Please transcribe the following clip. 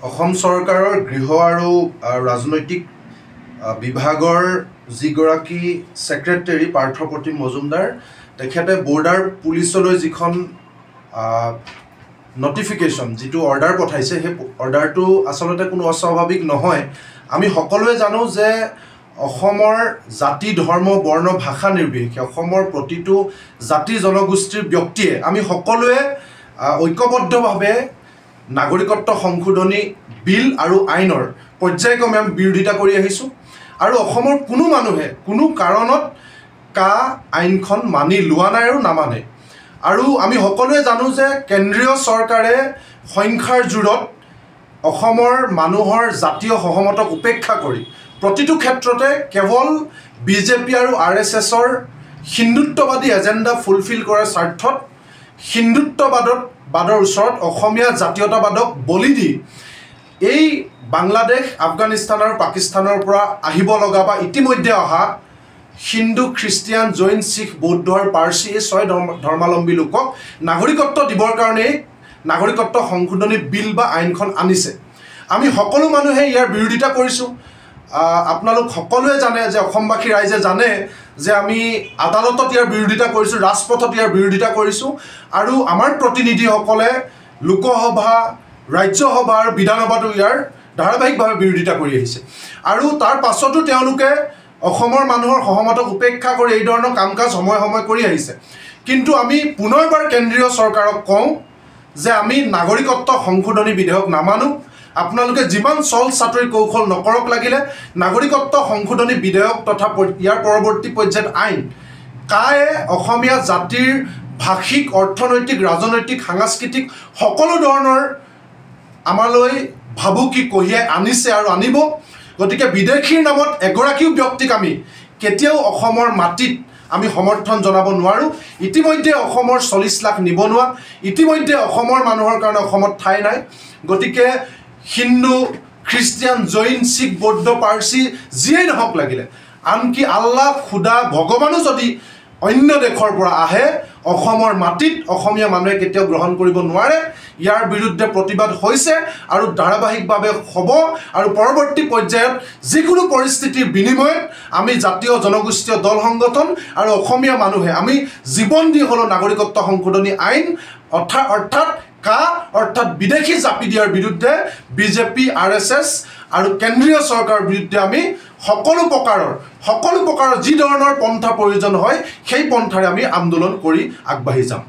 অসম চৰকাৰৰ গৃহ আৰু ৰাজনৈতিক বিভাগৰ যিগৰাকী সেক্ৰেটাৰী পাৰ্থপ্ৰতিম মজুমদাৰ তেখেতে বৰ্ডাৰ পুলিচলৈ যিখন নটিফিকেশ্যন যিটো অৰ্ডাৰ পঠাইছে সেই অৰ্ডাৰটো আচলতে কোনো অস্বাভাৱিক নহয়। আমি সকলোৱে জানো যে অসমৰ জাতি ধৰ্ম বৰ্ণ ভাষা নিৰ্বিশেষে অসমৰ প্ৰতিটো জাতি জনগোষ্ঠীৰ ব্যক্তিয়ে আমি সকলোৱে ঐক্যবদ্ধভাৱে নাগৰিকত্ব সংশোধনী বিল আৰু আইনৰ পৰ্যায়ক্ৰমে আমি বিৰোধিতা কৰি আহিছোঁ আৰু অসমৰ কোনো মানুহে কোনো কাৰণত আইনখন মানি লোৱা নাই আৰু নামানে। আৰু আমি সকলোৱে জানো যে কেন্দ্ৰীয় চৰকাৰে সংখ্যাৰ জোৰত অসমৰ মানুহৰ জাতীয় সহমতক উপেক্ষা কৰি প্ৰতিটো ক্ষেত্ৰতে কেৱল বিজেপি আৰু RSSৰ হিন্দুত্ববাদী এজেণ্ডা ফুলফিল কৰাৰ স্বাৰ্থত হিন্দুত্ববাদৰ ওচৰত অসমীয়া জাতীয়তাবাদক বলি দি এই বাংলাদেশ আফগানিস্তান আৰু পাকিস্তানৰ পৰা আহিব লগা বা ইতিমধ্যে অহা হিন্দু খ্ৰীষ্টিয়ান জৈন শিখ বৌদ্ধ আৰু পাৰ্চী এই 6 ধৰ্মাৱলম্বী লোকক নাগৰিকত্ব দিবৰ কাৰণে নাগৰিকত্ব সংশোধনী বিল বা আইনখন আনিছে। আমি সকলো মানুহে ইয়াৰ বিৰোধিতা কৰিছোঁ। আপোনালোক সকলোৱে জানে যে অসমবাসী ৰাইজে জানে যে আমি আদালতত ইয়াৰ বিৰোধিতা কৰিছোঁ, ৰাজপথত ইয়াৰ বিৰোধিতা কৰিছোঁ আৰু আমাৰ প্ৰতিনিধিসকলে লোকসভা ৰাজ্যসভা আৰু বিধানসভাতো ইয়াৰ ধাৰাবাহিকভাৱে বিৰোধিতা কৰি আহিছে আৰু তাৰ পাছতো তেওঁলোকে অসমৰ মানুহৰ সহমতক উপেক্ষা কৰি এই ধৰণৰ কাম কাজ সময়ে সময়ে কৰি আহিছে। কিন্তু আমি পুনৰবাৰ কেন্দ্ৰীয় চৰকাৰক কওঁ যে আমি নাগৰিকত্ব সংশোধনী বিধেয়ক নামানো। আপোনালোকে যিমান চল চাতুৰি কৌশল নকৰক লাগিলে নাগৰিকত্ব সংশোধনী বিধেয়ক তথা ইয়াৰ পৰৱৰ্তী পৰ্যায়ত আইন অসমীয়া জাতিৰ ভাষিক অৰ্থনৈতিক ৰাজনৈতিক সাংস্কৃতিক সকলো ধৰণৰ আমালৈ ভাবুকি কঢ়িয়াই আনিছে আৰু আনিব। গতিকে বিদেশীৰ নামত এগৰাকীও ব্যক্তিক আমি কেতিয়াও অসমৰ মাটিত আমি সমৰ্থন জনাব নোৱাৰোঁ। ইতিমধ্যে অসমৰ 40 লাখ নিবনুৱা, ইতিমধ্যে অসমৰ মানুহৰ কাৰণে অসমত ঠাই নাই। গতিকে হিন্দু খ্ৰীষ্টিয়ান জৈন শিখ বৌদ্ধ পাৰ্চী যিয়েই নহওক লাগিলে আনকি আল্লাহ খুদা ভগৱানো যদি অন্য দেশৰ পৰা আহে অসমৰ মাটিত অসমীয়া মানুহে কেতিয়াও গ্ৰহণ কৰিব নোৱাৰে। ইয়াৰ বিৰুদ্ধে প্ৰতিবাদ হৈছে আৰু ধাৰাবাহিকভাৱে হ'ব আৰু পৰৱৰ্তী পৰ্যায়ত যিকোনো পৰিস্থিতিৰ বিনিময়ত আমি জাতীয় জনগোষ্ঠীয় দল সংগঠন আৰু অসমীয়া মানুহে আমি জীৱন দি হ'লেও নাগৰিকত্ব সংশোধনী আইন অৰ্থাৎ বিদেশী জাপি দিয়াৰ বিৰুদ্ধে বিজেপি RSS আৰু কেন্দ্ৰীয় চৰকাৰৰ বিৰুদ্ধে আমি সকলো প্ৰকাৰৰ যি ধৰণৰ পন্থা প্ৰয়োজন হয় সেই পন্থাৰে আমি আন্দোলন কৰি আগবাঢ়ি যাম।